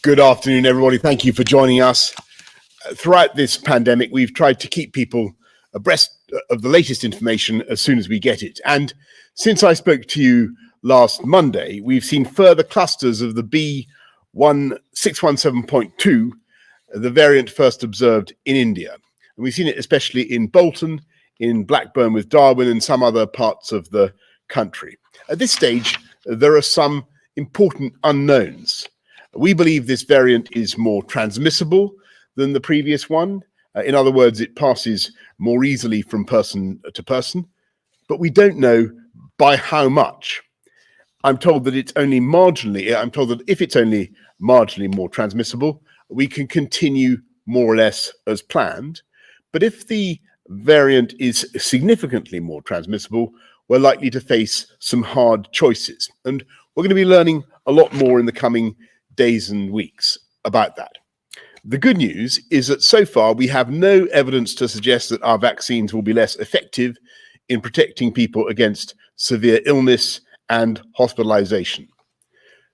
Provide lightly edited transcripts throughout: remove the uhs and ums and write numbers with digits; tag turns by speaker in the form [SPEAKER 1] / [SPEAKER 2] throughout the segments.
[SPEAKER 1] Good afternoon, everybody. Thank you for joining us. Throughout this pandemic, we've tried to keep people abreast of the latest information as soon as we get it. And since I spoke to you last Monday, we've seen further clusters of the B1617.2, the variant first observed in India. And we've seen it especially in Bolton, in Blackburn with Darwin, and some other parts of the country. At this stage, there are some important unknowns. We believe this variant is more transmissible than the previous one. In other words, it passes more easily from person to person, but we don't know by how much. I'm told that if it's only marginally more transmissible, we can continue more or less as planned. But if the variant is significantly more transmissible, we're likely to face some hard choices. And we're going to be learning a lot more in the coming days and weeks about that. The good news is that so far we have no evidence to suggest that our vaccines will be less effective in protecting people against severe illness and hospitalization.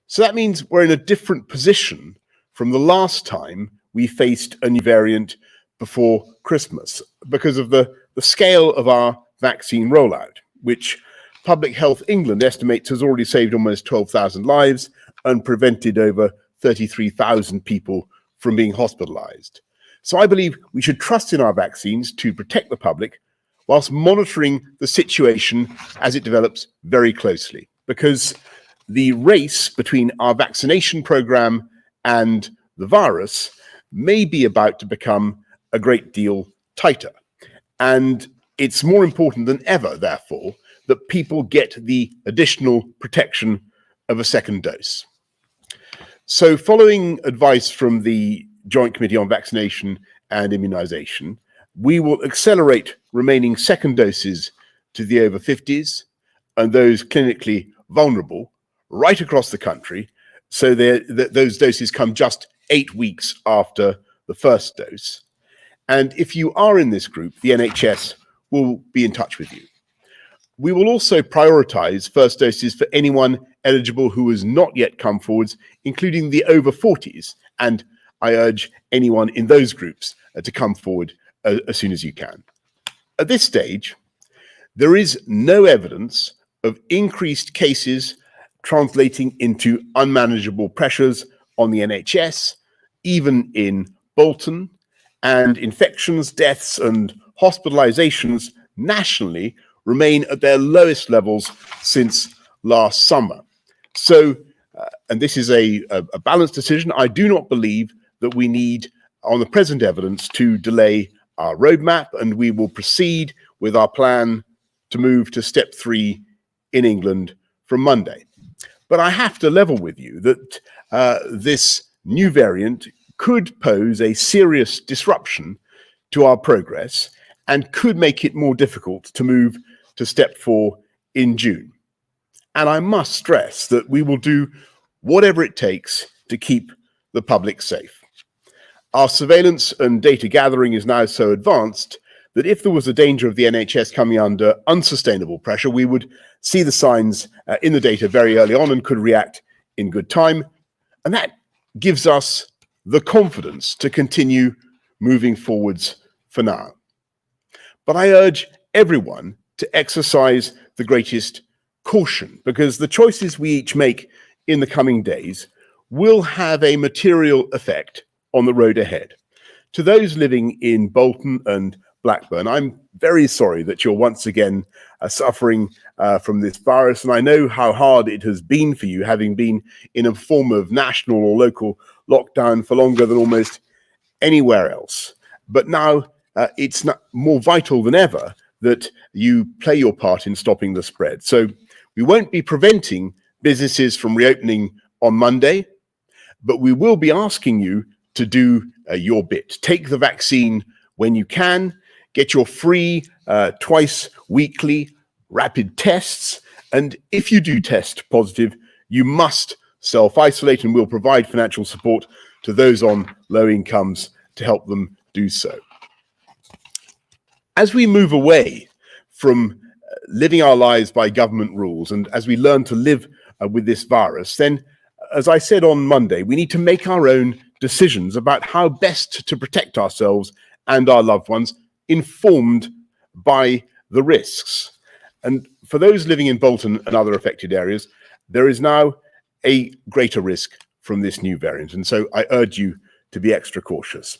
[SPEAKER 1] So that means we're in a different position from the last time we faced a new variant before Christmas because of the scale of our vaccine rollout, which Public Health England estimates has already saved almost 12,000 lives and prevented over 33,000 people from being hospitalized. So I believe we should trust in our vaccines to protect the public whilst monitoring the situation as it develops very closely, because the race between our vaccination program and the virus may be about to become a great deal tighter. And it's more important than ever, therefore, that people get the additional protection of a second dose. So following advice from the Joint Committee on Vaccination and Immunization, we will accelerate remaining second doses to the over 50s and those clinically vulnerable right across the country, so that those doses come just 8 weeks after the first dose. And if you are in this group, the NHS will be in touch with you. We will also prioritize first doses for anyone eligible who has not yet come forwards, including the over 40s. And I urge anyone in those groups to come forward as soon as you can. At this stage, there is no evidence of increased cases translating into unmanageable pressures on the NHS, even in Bolton, and infections, deaths, and hospitalizations nationally remain at their lowest levels since last summer. So, and this is a balanced decision, I do not believe that we need, on the present evidence, to delay our roadmap, and we will proceed with our plan to move to step 3 in England from Monday. But I have to level with you that this new variant could pose a serious disruption to our progress and could make it more difficult to move to step 4 in June. And I must stress that we will do whatever it takes to keep the public safe. Our surveillance and data gathering is now so advanced that if there was a danger of the NHS coming under unsustainable pressure, we would see the signs in the data very early on and could react in good time. And that gives us the confidence to continue moving forwards for now. But I urge everyone to exercise the greatest caution, because the choices we each make in the coming days will have a material effect on the road ahead. To those living in Bolton and Blackburn, I'm very sorry that you're once again suffering from this virus, and I know how hard it has been for you, having been in a form of national or local lockdown for longer than almost anywhere else. But now it's more vital than ever that you play your part in stopping the spread. So we won't be preventing businesses from reopening on Monday, but we will be asking you to do your bit. Take the vaccine when you can, get your free twice weekly rapid tests, and if you do test positive, you must self-isolate, and we'll provide financial support to those on low incomes to help them do so. As we move away from living our lives by government rules, and as we learn to live with this virus, then as I said on Monday, we need to make our own decisions about how best to protect ourselves and our loved ones, informed by the risks. And for those living in Bolton and other affected areas, there is now a greater risk from this new variant. And so I urge you to be extra cautious.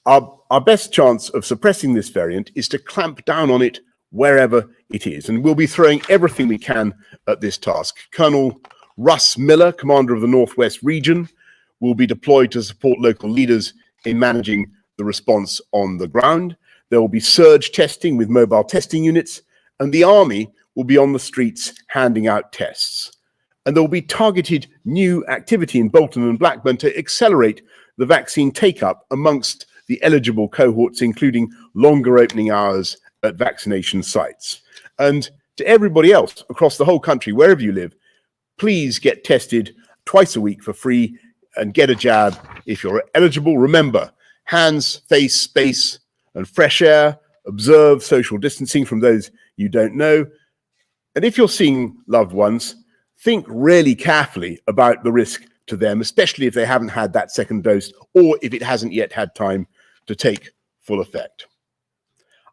[SPEAKER 1] Our best chance of suppressing this variant is to clamp down on it wherever it is. And we'll be throwing everything we can at this task. Colonel Russ Miller, commander of the Northwest region, will be deployed to support local leaders in managing the response on the ground. There will be surge testing with mobile testing units, and the army will be on the streets handing out tests. And there will be targeted new activity in Bolton and Blackburn to accelerate the vaccine take-up amongst the eligible cohorts, including longer opening hours at vaccination sites. And to everybody else across the whole country, wherever you live, please get tested twice a week for free and get a jab if you're eligible. Remember, hands, face, space, and fresh air. Observe social distancing from those you don't know. And if you're seeing loved ones, think really carefully about the risk to them, especially if they haven't had that second dose or if it hasn't yet had time to take full effect.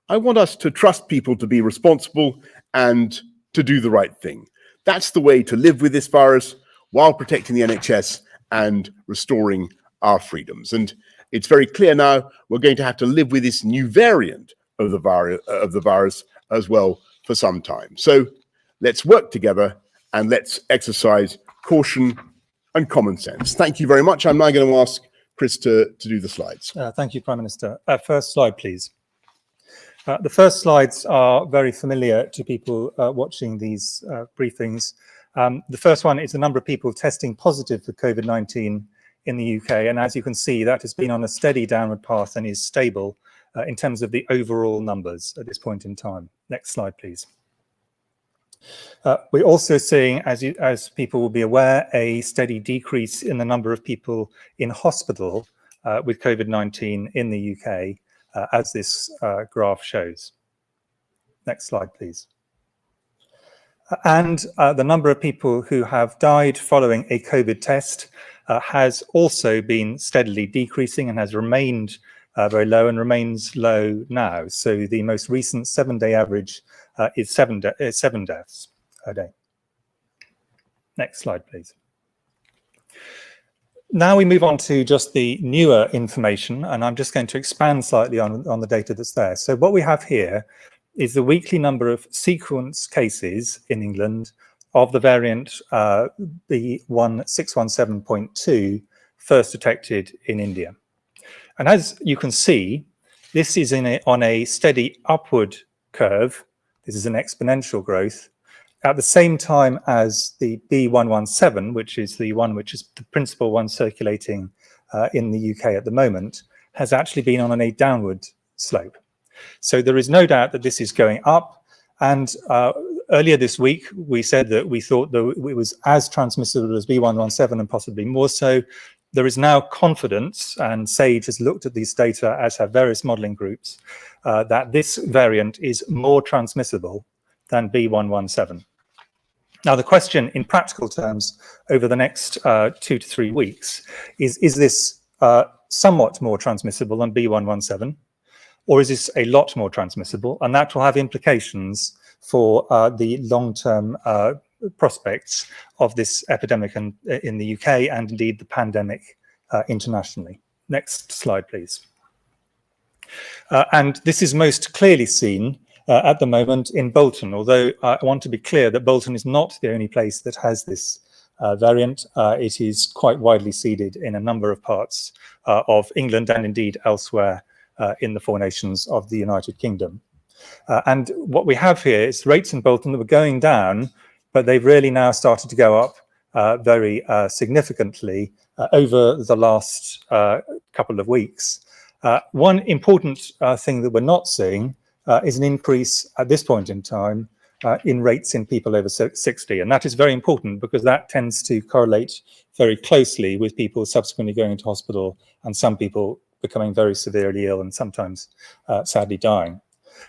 [SPEAKER 1] I want us to trust people to be responsible and to do the right thing. That's the way to live with this virus while protecting the NHS and restoring our freedoms. And it's very clear now we're going to have to live with this new variant of the virus as well for some time. So let's work together and let's exercise caution and common sense. Thank you very much. I'm now going to ask Chris to do the slides.
[SPEAKER 2] Thank you, Prime Minister. First slide, please. The first slides are very familiar to people watching these briefings. The first one is the number of people testing positive for COVID-19 in the UK. And as you can see, that has been on a steady downward path and is stable in terms of the overall numbers at this point in time. Next slide, please. We're also seeing, as people will be aware, a steady decrease in the number of people in hospital with COVID-19 in the UK, as this graph shows. Next slide, please. And the number of people who have died following a COVID test has also been steadily decreasing and has remained very low and remains low now. So the most recent 7-day average is 7 deaths a day. Next slide, please. Now we move on to just the newer information, and I'm just going to expand slightly on the data that's there. So what we have here is the weekly number of sequence cases in England of the variant B1617.2 first detected in India. And as you can see, this is on a steady upward curve. This is an exponential growth. At the same time as the B117, which is the principal one circulating in the UK at the moment, has actually been on a downward slope. So there is no doubt that this is going up. And earlier this week, we said that we thought that it was as transmissible as B117 and possibly more so. There is now confidence, and SAGE has looked at these data, as have various modelling groups, that this variant is more transmissible than B117. Now, the question in practical terms over the next 2 to 3 weeks is this somewhat more transmissible than B117, or is this a lot more transmissible? And that will have implications for the long-term prospects of this epidemic in the UK and indeed the pandemic internationally. Next slide, please. And this is most clearly seen at the moment in Bolton, although I want to be clear that Bolton is not the only place that has this variant. It is quite widely seeded in a number of parts of England and indeed elsewhere in the 4 nations of the United Kingdom. And what we have here is rates in Bolton that were going down, but they've really now started to go up very significantly over the last couple of weeks. One important thing that we're not seeing is an increase at this point in time in rates in people over 60. And that is very important because that tends to correlate very closely with people subsequently going into hospital and some people becoming very severely ill and sometimes sadly dying.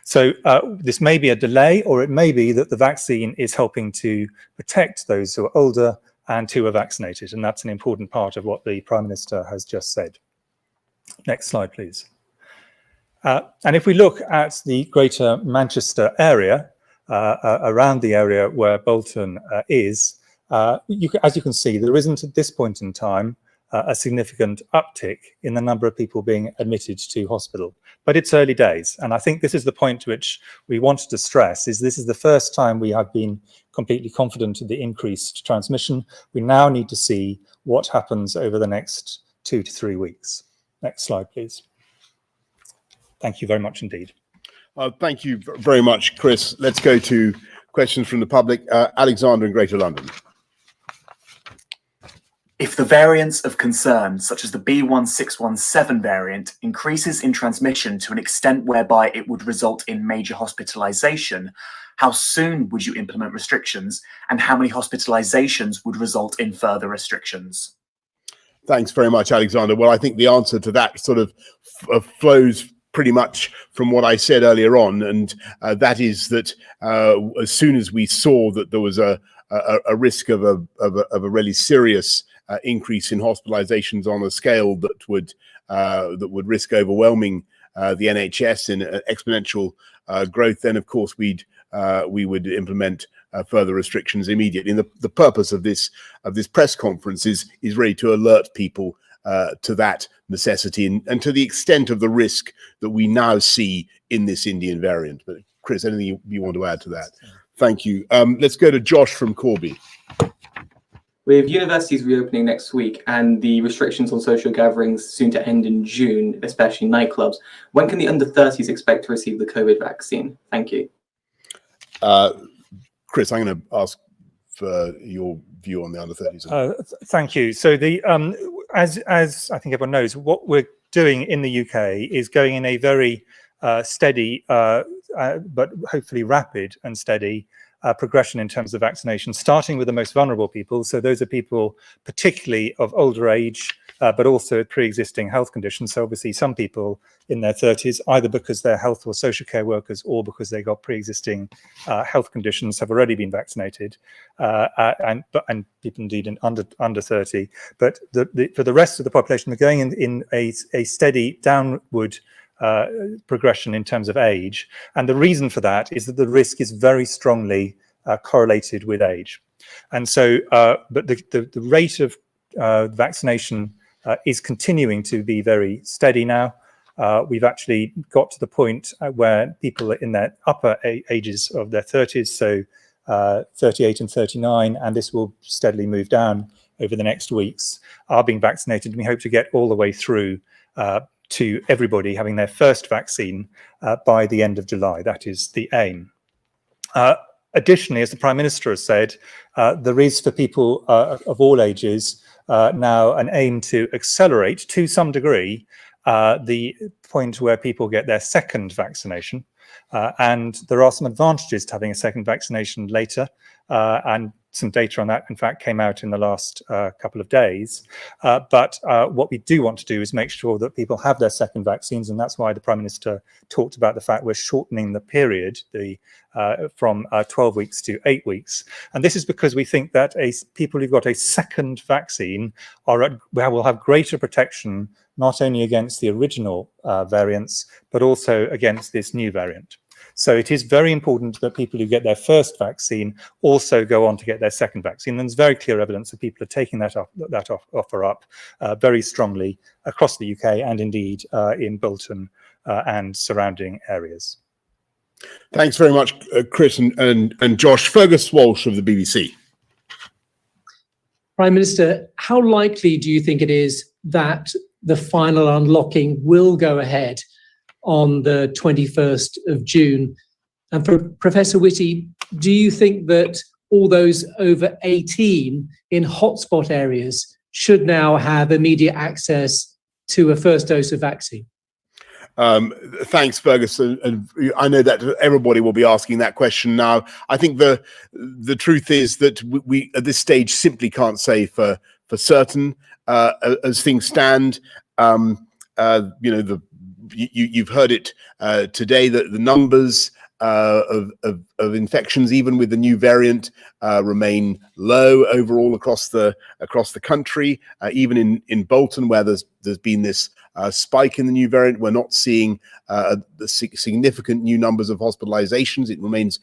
[SPEAKER 2] So this may be a delay, or it may be that the vaccine is helping to protect those who are older and 2 are vaccinated. And that's an important part of what the Prime Minister has just said. Next slide, please. And if we look at the Greater Manchester area, around the area where Bolton is, as you can see, there isn't at this point in time a significant uptick in the number of people being admitted to hospital. But it's early days. And I think this is the point which we wanted to stress, is this is the first time we have been completely confident of the increased transmission. We now need to see what happens over the next 2 to 3 weeks. Next slide, please. Thank you very much indeed.
[SPEAKER 1] Thank you very much, Chris. Let's go to questions from the public. Alexander in Greater London.
[SPEAKER 3] If the variants of concern, such as the B1617 variant, increases in transmission to an extent whereby it would result in major hospitalization, how soon would you implement restrictions, and how many hospitalizations would result in further restrictions?
[SPEAKER 1] Thanks very much, Alexander. Well, I think the answer to that sort of flows pretty much from what I said earlier on, and that is that as soon as we saw that there was a risk of a really serious increase in hospitalizations on a scale that would risk overwhelming the NHS in exponential growth, then of course we would implement further restrictions immediately. And the purpose of this press conference is really to alert people to that necessity and to the extent of the risk that we now see in this Indian variant. But Chris, anything you want to add to that? Thank you. Let's go to Josh from Corby.
[SPEAKER 4] With universities reopening next week and the restrictions on social gatherings soon to end in June, especially nightclubs, when can the under 30s expect to receive the COVID vaccine? Thank you.
[SPEAKER 1] Chris, I'm going to ask for your view on the under 30s.
[SPEAKER 2] Thank you. So as I think everyone knows, what we're doing in the UK is going in a very steady, but hopefully rapid and steady progression in terms of vaccination, starting with the most vulnerable people. So those are people particularly of older age, but also pre-existing health conditions. So obviously some people in their 30s, either because they're health or social care workers or because they got pre-existing health conditions, have already been vaccinated, and people indeed in under 30. But for the rest of the population, we're going in a steady downward progression in terms of age, and the reason for that is that the risk is very strongly correlated with age. And so but the rate of vaccination is continuing to be very steady now. We've actually got to the point where people in their upper ages of their 30s, so 38 and 39, and this will steadily move down over the next weeks, are being vaccinated, and we hope to get all the way through to everybody having their first vaccine by the end of July. That is the aim. Additionally, as the Prime Minister has said, there is for people of all ages now an aim to accelerate to some degree the point where people get their second vaccination. And there are some advantages to having a second vaccination later, and some data on that, in fact, came out in the last couple of days. But what we do want to do is make sure that people have their second vaccines, and that's why the Prime Minister talked about the fact we're shortening the period from 12 weeks to 8 weeks. And this is because we think that people who've got a second vaccine will have greater protection, not only against the original variants, but also against this new variant. So it is very important that people who get their first vaccine also go on to get their second vaccine. And there's very clear evidence that people are taking that offer up very strongly across the UK and indeed in Bolton and surrounding areas.
[SPEAKER 1] Thanks very much, Chris and Josh. Fergus Walsh of the BBC.
[SPEAKER 5] Prime Minister, how likely do you think it is that the final unlocking will go ahead on the 21st of June? And for Professor Whitty, do you think that all those over 18 in hotspot areas should now have immediate access to a first dose of vaccine?
[SPEAKER 1] Thanks, Fergus. And I know that everybody will be asking that question now. I think the truth is that we at this stage simply can't say for certain as things stand. You've heard it today that the numbers of infections, even with the new variant, remain low overall across the country. Even in Bolton, where there's been this spike in the new variant, we're not seeing the significant new numbers of hospitalizations. It remains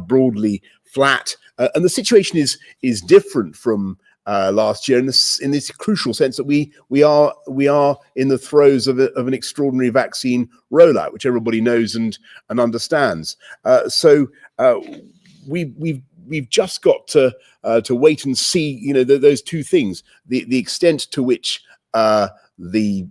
[SPEAKER 1] broadly flat, and the situation is different from last year in this crucial sense that we are in the throes of an extraordinary vaccine rollout, which everybody knows and understands. So we've just got to wait and see, you know, those two things: the extent to which the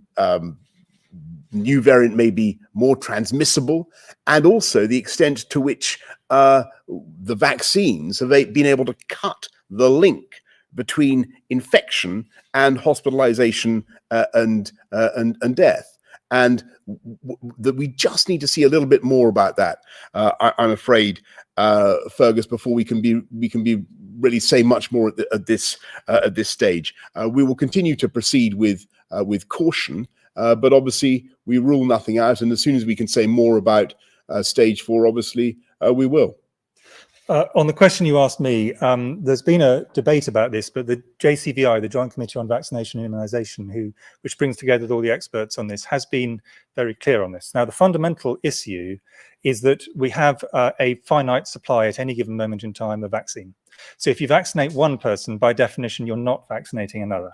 [SPEAKER 1] new variant may be more transmissible, and also the extent to which the vaccines have been able to cut the link between infection and hospitalization and death. And that we just need to see a little bit more about that, I'm afraid, Fergus, before we can be really say much more at this stage. We will continue to proceed with caution, but obviously we rule nothing out, and as soon as we can say more about stage 4, obviously we will.
[SPEAKER 2] On the question you asked me, there's been a debate about this, but the JCVI, the Joint Committee on Vaccination and Immunisation, which brings together all the experts on this, has been very clear on this. Now, the fundamental issue is that we have a finite supply at any given moment in time of vaccine. So if you vaccinate one person, by definition, you're not vaccinating another.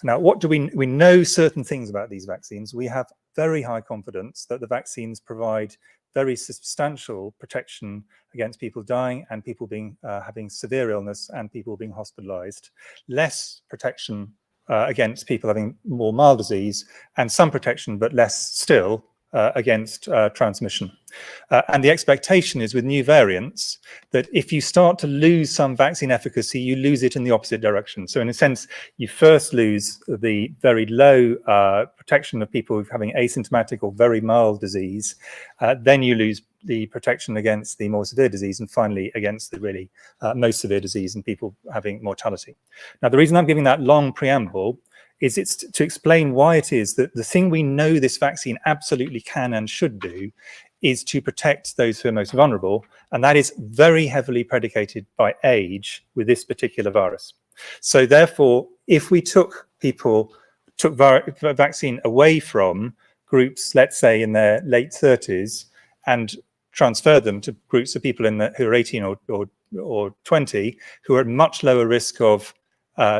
[SPEAKER 2] Now, what do we know certain things about these vaccines? We have very high confidence that the vaccines provide very substantial protection against people dying and people being having severe illness and people being hospitalized, less protection against people having more mild disease, and some protection, but less still, against transmission. And the expectation is with new variants that if you start to lose some vaccine efficacy, you lose it in the opposite direction. So in a sense, you first lose the very low protection of people having asymptomatic or very mild disease, then you lose the protection against the more severe disease, and finally against the really most severe disease and people having mortality. Now, the reason I'm giving that long preamble is it's to explain why it is that the thing we know this vaccine absolutely can and should do is to protect those who are most vulnerable, and that is very heavily predicated by age with this particular virus. So therefore, if we took vaccine away from groups, let's say in their late 30s, and transferred them to groups of people who are 18 or 20, who are at much lower risk of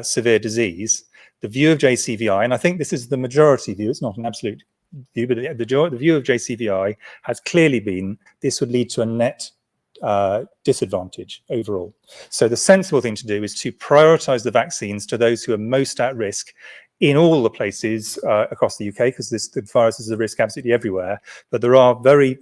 [SPEAKER 2] severe disease, the view of JCVI, and I think this is the majority view, it's not an absolute view, but the view of JCVI has clearly been this would lead to a net disadvantage overall. So the sensible thing to do is to prioritize the vaccines to those who are most at risk in all the places across the UK, because the virus is a risk absolutely everywhere, but there are very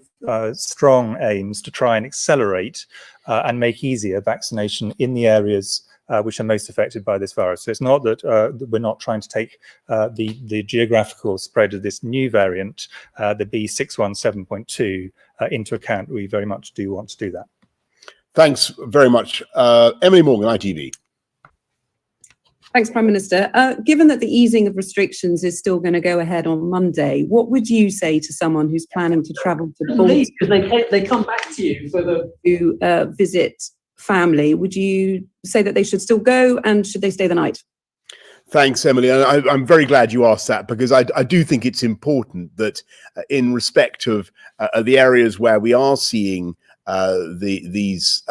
[SPEAKER 2] strong aims to try and accelerate and make easier vaccination in the areas which are most affected by this virus. So it's not that we're not trying to take the geographical spread of this new variant, the B617.2, into account. We very much do want to do that.
[SPEAKER 1] Thanks very much. Emily Morgan, ITV.
[SPEAKER 6] Thanks, Prime Minister. Given that the easing of restrictions is still going to go ahead on Monday, what would you say to someone who's planning to travel to Bolton?
[SPEAKER 5] Because they come back to you for
[SPEAKER 6] to visit family? Would you say that they should still go, and should they stay the night?
[SPEAKER 1] Thanks, Emily. And I'm very glad you asked that, because I do think it's important that in respect of the areas where we are seeing these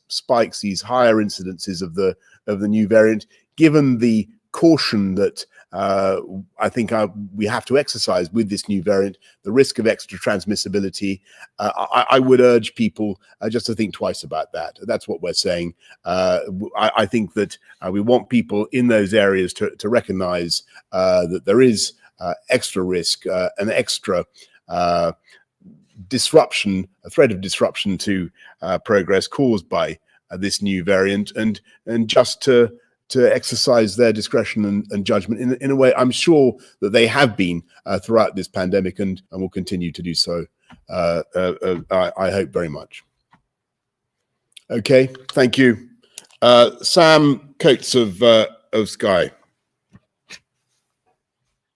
[SPEAKER 1] spikes, these higher incidences of the new variant, given the caution that I think we have to exercise with this new variant, the risk of extra transmissibility, I would urge people just to think twice about that. That's what we're saying. I think that we want people in those areas to recognize that there is extra risk, an extra disruption, a threat of disruption to progress caused by this new variant, and just to exercise their discretion and judgment in a way I'm sure that they have been throughout this pandemic, and will continue to do so. I hope very much. Okay, thank you. Sam Coates of Sky.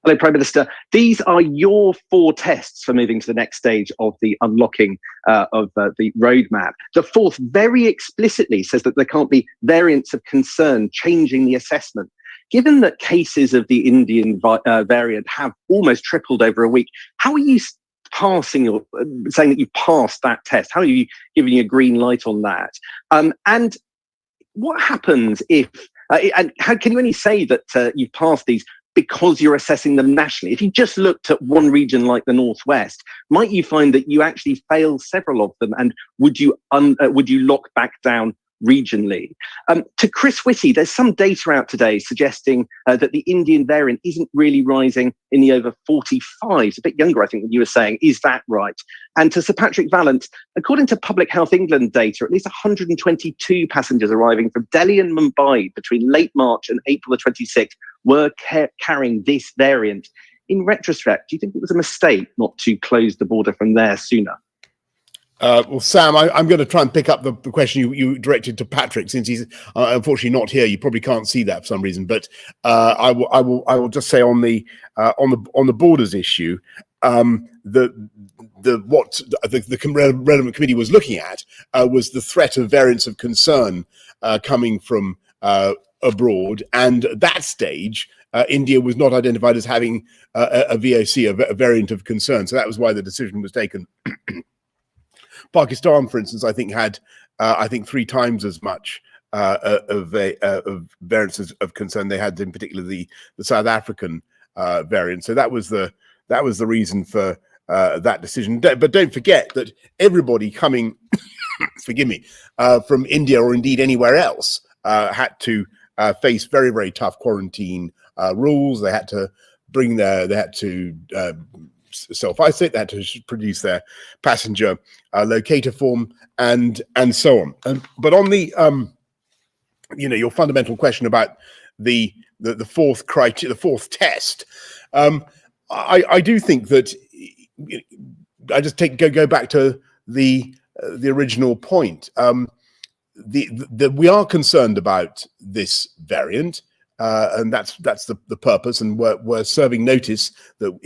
[SPEAKER 7] Hello, Prime Minister. These are your 4 tests for moving to the next stage of the unlocking of the roadmap. The 4th very explicitly says that there can't be variants of concern changing the assessment. Given that cases of the Indian variant have almost tripled over a week, how are you saying that you've passed that test? How are you giving a green light on that? And what happens if, and how can you only say that you've passed these because you're assessing them nationally? If you just looked at one region like the Northwest, might you find that you actually fail several of them? And would you lock back down regionally? To Chris Whitty, there's some data out today suggesting that the Indian variant isn't really rising in the over 45s, a bit younger, I think, than you were saying. Is that right? And to Sir Patrick Vallance, according to Public Health England data, at least 122 passengers arriving from Delhi and Mumbai between late March and April the 26th were carrying this variant. In retrospect, do you think it was a mistake not to close the border from there sooner?
[SPEAKER 1] Well, Sam, I'm going to try and pick up the question you directed to Patrick, since he's unfortunately not here. You probably can't see that for some reason, but I will just say on the borders issue, the relevant committee was looking at was the threat of variants of concern coming from abroad, and at that stage, India was not identified as having a VOC, a variant of concern. So that was why the decision was taken. Pakistan, for instance, I think had 3 times as much of variants of concern. They had, in particular, the South African variant. So that was the reason for that decision. But don't forget that everybody coming, forgive me, from India or indeed anywhere else had to face very, very tough quarantine rules. They had to self-isolate, they had to produce their passenger locator form, and so on. But on the your fundamental question about the 4th criteria, the 4th test, I do think that I just go back to the original point. We are concerned about this variant. And that's the purpose, and we're serving notice that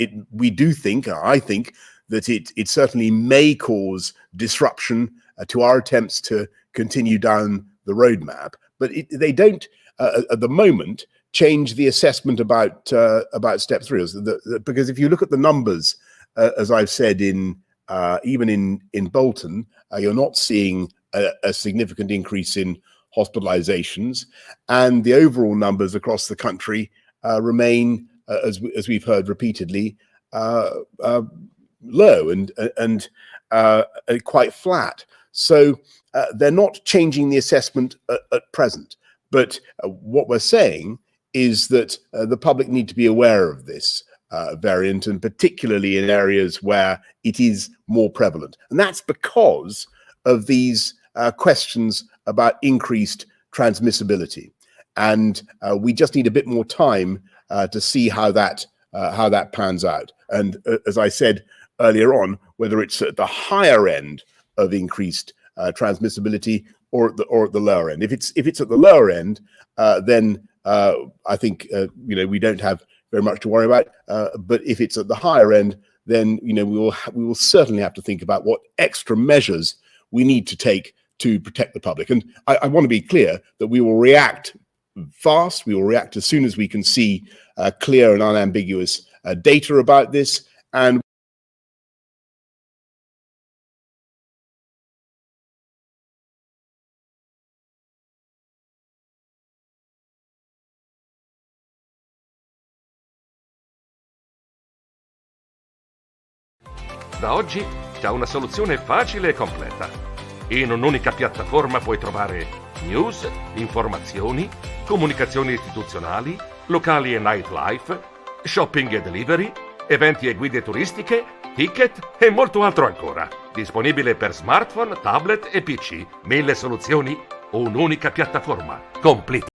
[SPEAKER 1] I think that it certainly may cause disruption to our attempts to continue down the roadmap, but they don't at the moment change the assessment about step 3, because if you look at the numbers, as I've said, even in Bolton, you're not seeing a significant increase in hospitalizations, and the overall numbers across the country remain, as we've heard repeatedly, low and quite flat. So they're not changing the assessment at present. But what we're saying is that the public need to be aware of this variant, and particularly in areas where it is more prevalent. And that's because of these questions about increased transmissibility, and we just need a bit more time to see how that pans out. And as I said earlier on, whether it's at the higher end of increased transmissibility or at the lower end. If it's at the lower end, then I think we don't have very much to worry about. But if it's at the higher end, then we will certainly have to think about what extra measures we need to take to protect the public. And I want to be clear that we will react fast. We will react as soon as we can see clear and unambiguous data about this. And
[SPEAKER 8] da oggi c'è una soluzione facile e completa. In un'unica piattaforma puoi trovare news, informazioni, comunicazioni istituzionali, locali e nightlife, shopping e delivery, eventi e guide turistiche, ticket e molto altro ancora. Disponibile per smartphone, tablet e PC. 1000 soluzioni, un'unica piattaforma. COMPLITALY.